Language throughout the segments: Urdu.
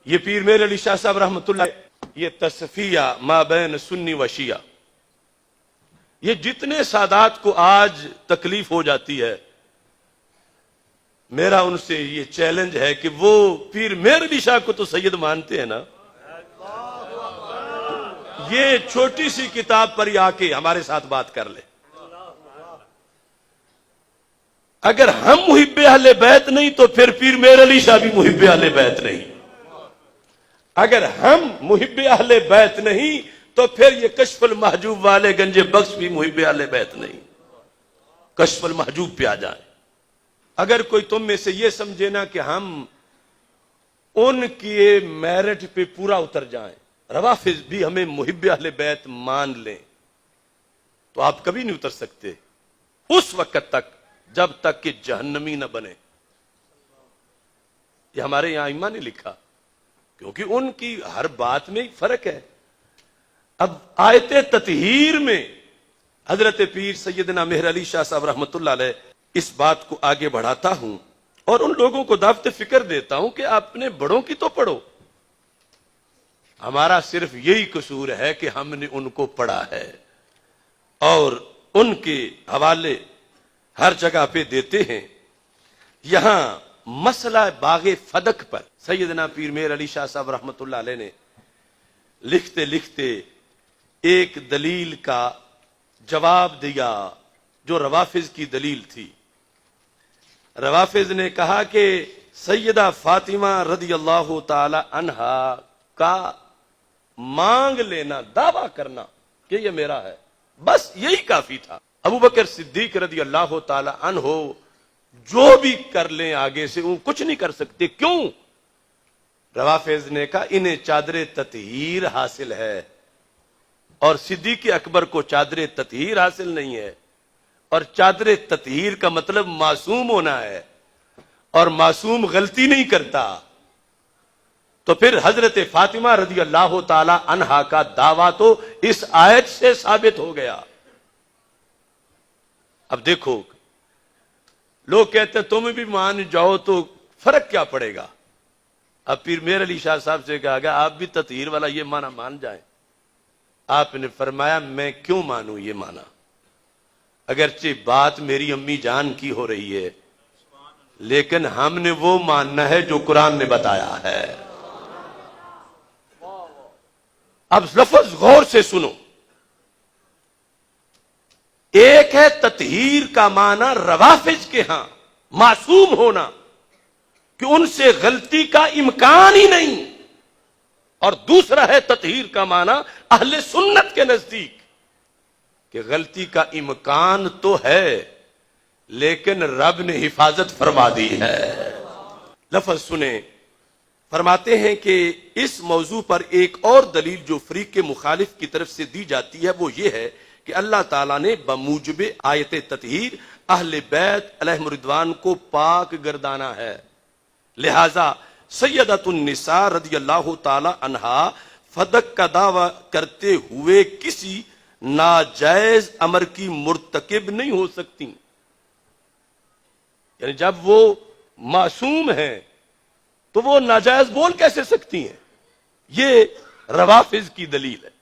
یہ پیر میر علی شاہ صاحب رحمۃ اللہ، یہ تصفیہ ما بین سنی و شیعہ، یہ جتنے سادات کو آج تکلیف ہو جاتی ہے، میرا ان سے یہ چیلنج ہے کہ وہ پیر میر علی شاہ کو تو سید مانتے ہیں نا، یہ چھوٹی سی کتاب پر ہی آ کے ہمارے ساتھ بات کر لے۔ اگر ہم محب اہل بیت نہیں تو پھر پیر میر علی شاہ بھی محب اہل بیت نہیں۔ اگر ہم محب اہل بیت نہیں تو پھر یہ کشف المحجوب والے گنج بخش بھی محب اہل بیت نہیں۔ کشف المحجوب پہ آ جائیں۔ اگر کوئی تم میں سے یہ سمجھے نا کہ ہم ان کی میرٹ پہ پورا اتر جائیں، روافض بھی ہمیں محب اہل بیت مان لیں، تو آپ کبھی نہیں اتر سکتے اس وقت تک جب تک کہ جہنمی نہ بنے۔ یہ ہمارے یہاں ائمہ نے لکھا، کیونکہ ان کی ہر بات میں فرق ہے۔ اب آیت تطہیر میں حضرت پیر سیدنا مہر علی شاہ صاحب رحمۃ اللہ علیہ اس بات کو آگے بڑھاتا ہوں اور ان لوگوں کو دعوت فکر دیتا ہوں کہ اپنے بڑوں کی تو پڑھو۔ ہمارا صرف یہی قصور ہے کہ ہم نے ان کو پڑھا ہے اور ان کے حوالے ہر جگہ پہ دیتے ہیں۔ یہاں مسئلہ باغ فدق پر سیدنا پیر میر علی شاہ صاحب رحمۃ اللہ علیہ نے لکھتے لکھتے ایک دلیل کا جواب دیا جو روافض کی دلیل تھی۔ روافض نے کہا کہ سیدہ فاطمہ رضی اللہ تعالی عنہا کا مانگ لینا، دعویٰ کرنا کہ یہ میرا ہے، بس یہی کافی تھا۔ ابو بکر صدیق رضی اللہ تعالی عنہ جو بھی کر لیں آگے سے وہ کچھ نہیں کر سکتے۔ کیوں؟ روافض نے کہا انہیں چادر تطہیر حاصل ہے اور صدیق اکبر کو چادر تطہیر حاصل نہیں ہے، اور چادر تطہیر کا مطلب معصوم ہونا ہے، اور معصوم غلطی نہیں کرتا۔ تو پھر حضرت فاطمہ رضی اللہ تعالی عنہا کا دعویٰ تو اس آیت سے ثابت ہو گیا۔ اب دیکھو، لوگ کہتے ہیں تم بھی مان جاؤ تو فرق کیا پڑے گا؟ اب پیر میر علی شاہ صاحب سے کہا گیا آپ بھی تطہیر والا یہ معنی مان جائیں۔ آپ نے فرمایا میں کیوں مانوں یہ معنی، اگرچہ بات میری امی جان کی ہو رہی ہے، لیکن ہم نے وہ ماننا ہے جو قرآن نے بتایا ہے۔ اب لفظ غور سے سنو، ایک ہے تطہیر کا معنی روافض کے ہاں معصوم ہونا کہ ان سے غلطی کا امکان ہی نہیں، اور دوسرا ہے تطہیر کا معنی اہل سنت کے نزدیک کہ غلطی کا امکان تو ہے لیکن رب نے حفاظت فرما دی ہے۔ لفظ سنیں، فرماتے ہیں کہ اس موضوع پر ایک اور دلیل جو فریق مخالف کی طرف سے دی جاتی ہے وہ یہ ہے کہ اللہ تعالیٰ نے بموجب آیت تطہیر اہل بیت علیہم رضوان کو پاک گردانا ہے، لہذا سیدۃ النساء رضی اللہ تعالی عنہا فدق کا دعویٰ کرتے ہوئے کسی ناجائز امر کی مرتکب نہیں ہو سکتی۔ یعنی جب وہ معصوم ہیں تو وہ ناجائز بول کیسے سکتی ہیں؟ یہ روافض کی دلیل ہے۔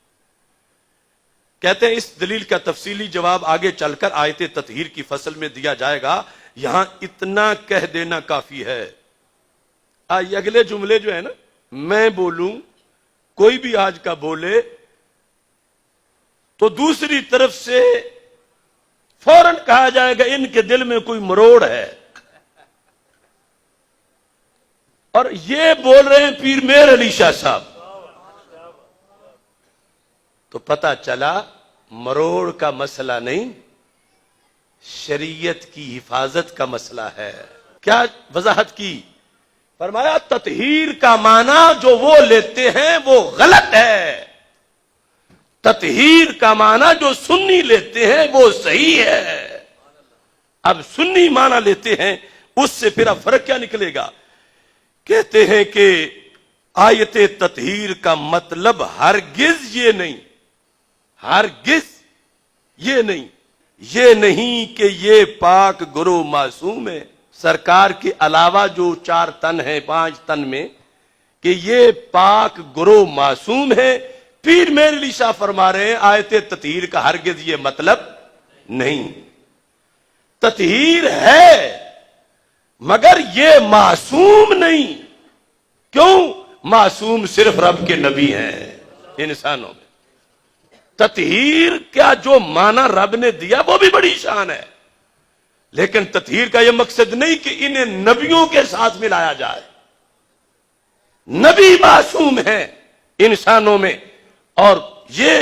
کہتے ہیں اس دلیل کا تفصیلی جواب آگے چل کر آیت تطہیر کی فصل میں دیا جائے گا، یہاں اتنا کہہ دینا کافی ہے۔ یہ اگلے جملے جو ہے نا، میں بولوں کوئی بھی آج کا بولے تو دوسری طرف سے فوراً کہا جائے گا ان کے دل میں کوئی مروڑ ہے، اور یہ بول رہے ہیں پیر میر علی شاہ صاحب، تو پتہ چلا مروڑ کا مسئلہ نہیں، شریعت کی حفاظت کا مسئلہ ہے۔ کیا وضاحت کی؟ فرمایا تطہیر کا معنی جو وہ لیتے ہیں وہ غلط ہے، تطہیر کا معنی جو سنی لیتے ہیں وہ صحیح ہے۔ اب سنی معنی لیتے ہیں، اس سے پھر اب فرق کیا نکلے گا؟ کہتے ہیں کہ آیت تطہیر کا مطلب ہرگز یہ نہیں، ہرگز یہ نہیں، یہ نہیں کہ یہ پاک گرو معصوم ہے، سرکار کے علاوہ جو 4 تن ہیں 5 تن میں کہ یہ پاک گروہ معصوم ہے. پیر میر علی شاہ فرما رہے ہیں آیت تطہیر کا ہرگز یہ مطلب نہیں. تطہیر ہے مگر یہ معصوم نہیں. کیوں؟ معصوم صرف رب کے نبی ہیں انسانوں میں. تطہیر کیا جو معنی رب نے دیا وہ بھی بڑی شان ہے، لیکن تطہیر کا یہ مقصد نہیں کہ انہیں نبیوں کے ساتھ ملایا جائے. نبی معصوم ہیں انسانوں میں. اور یہ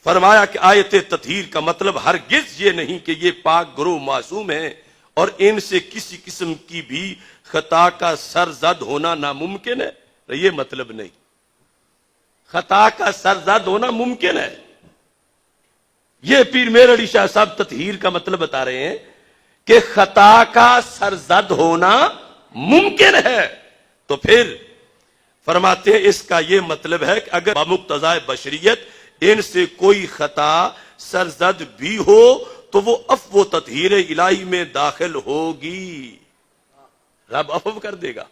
فرمایا کہ آیت تطہیر کا مطلب ہرگز یہ نہیں کہ یہ پاک گروہ معصوم ہیں اور ان سے کسی قسم کی بھی خطا کا سرزد ہونا ناممکن ہے. یہ مطلب نہیں. خطا کا سرزد ہونا ممکن ہے. یہ پیر میر علی شاہ صاحب تطہیر کا مطلب بتا رہے ہیں کہ خطا کا سرزد ہونا ممکن ہے. تو پھر فرماتے ہیں اس کا یہ مطلب ہے کہ اگر بمقتضائے بشریت ان سے کوئی خطا سرزد بھی ہو تو وہ عفو و تطہیر الہی میں داخل ہوگی. رب عفو کر دے گا.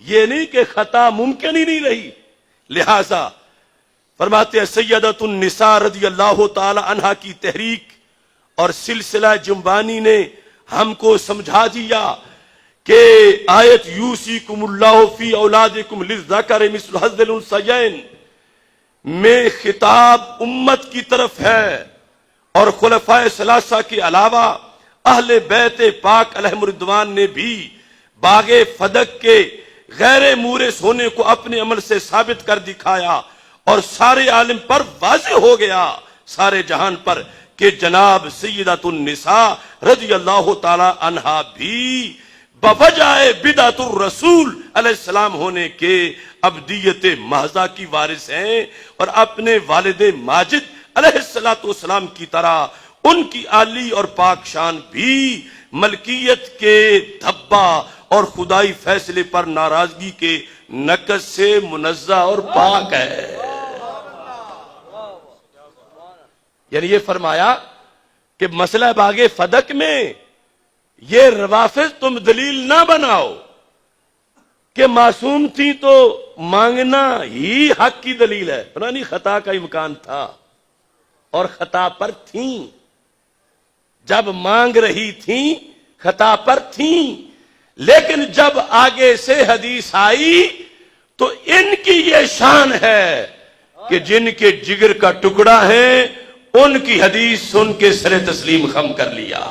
یہ نہیں کہ خطا ممکن ہی نہیں رہی. لہذا فرماتے ہیں سیدۃ النساء رضی اللہ تعالی عنہا کی تحریک اور سلسلہ جنبانی نے ہم کو سمجھا دیا کہ آیت یوصیکم اللہ فی اولادکم للذکر مثل حظ الانثیین میں خطاب امت کی طرف ہے اور خلفائے ثلاثہ کے علاوہ اہل بیت پاک علیہم الرضوان نے بھی باغ فدق کے غیر مورث ہونے کو اپنے عمل سے ثابت کر دکھایا اور سارے عالم پر واضح ہو گیا، سارے جہان پر، کہ جناب سیدۃ النساء رضی اللہ تعالی عنہا بھی بوجہ بدعت الرسول علیہ السلام ہونے کے ابدیت محضہ کی وارث ہیں اور اپنے والد ماجد علیہ السلام کی طرح ان کی عالی اور پاک شان بھی ملکیت کے دھبا اور خدائی فیصلے پر ناراضگی کے نقص سے منزہ اور پاک ہے. یعنی یہ فرمایا کہ مسئلہ باغ فدق میں یہ روافض تم دلیل نہ بناؤ کہ معصوم تھی تو مانگنا ہی حق کی دلیل ہے. پرانی خطا کا امکان تھا اور خطا پر تھیں، جب مانگ رہی تھیں خطا پر تھیں، لیکن جب آگے سے حدیث آئی تو ان کی یہ شان ہے کہ جن کے جگر کا ٹکڑا ہے ان کی حدیث سن کے سر تسلیم خم کر لیا.